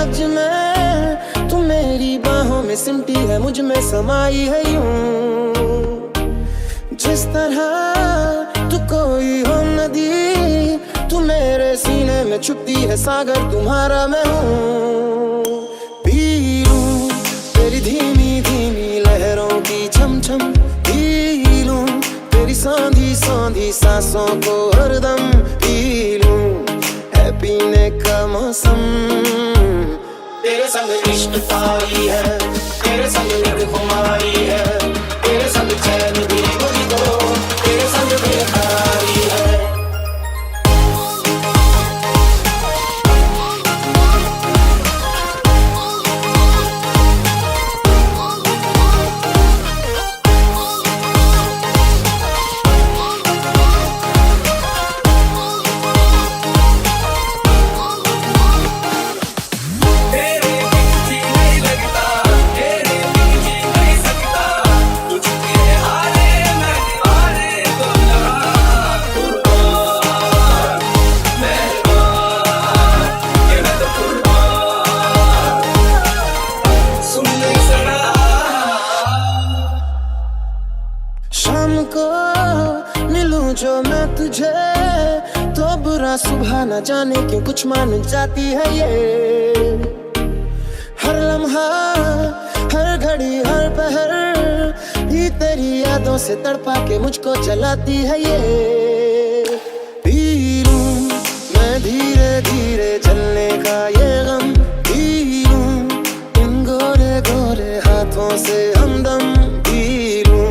आज मैं, तू मेरी बाहों में सिमटी है, मुझ में समाई है यूं, जिस तरह तू कोई हो नदी, तू मेरे सीने में छुपती है सागर, तुम्हारा मैं हूँ। पी लूं तेरी धीमी धीमी लहरों की छम छम, पी लूं तेरी सांधी सांधी सांसों को हरदम, पी लूं है पीने का मौसम। तेरे संग इश्क तारी है, तेरे संग नींद खुमारी है, तेरे संग चैन भी मुझको, तेरे संग बेकरारी है। शाम को मिलूं जो मैं तुझे, तो बुरा सुबह न जाने क्यों कुछ मान जाती है ये। हर लम्हा हर घड़ी हर पहर भी तेरी यादों से तड़पा के मुझको जलाती है ये। पी लूं मैं धीरे धीरे जलने का ये गम, पी लूं इन गोरे गोरे हाथों से हमदम, पी लूं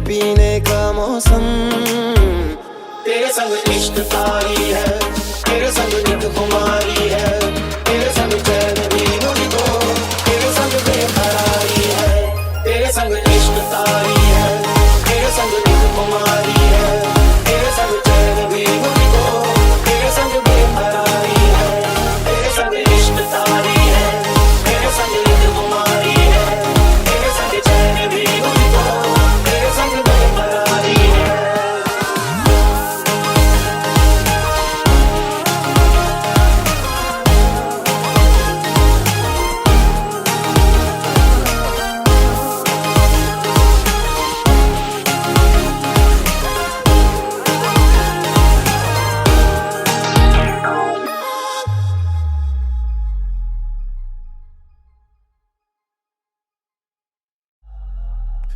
पीने का मौसम। तेरे संग इश्क तारी है, तेरे संग नींद खुमारी है, तेरे संग चैन भी मुझको, तेरे संग बेकरारी है। तेरे संग इश्क तारी है, तेरे संग नींद खुमारी है, तेरे संग चैन भी मुझको, तेरे संग बेकरारी है। तेरे संग इश्क तारी है, तेरे संग नींद खुमारी है, तेरे संग चैन भी मुझको, तेरे संग बेकरारी है।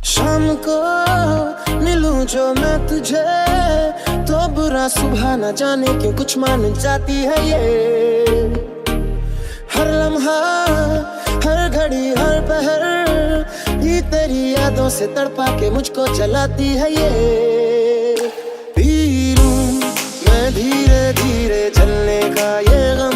शाम को मिलूं जो मैं तुझे, तो बुरा सुबह न जाने क्यों कुछ मान जाती है ये। हर लम्हा हर घड़ी हर पहर भी तेरी यादों से तड़पा के मुझको जलाती है ये। पी लूं मैं धीरे धीरे जलने का ये गम,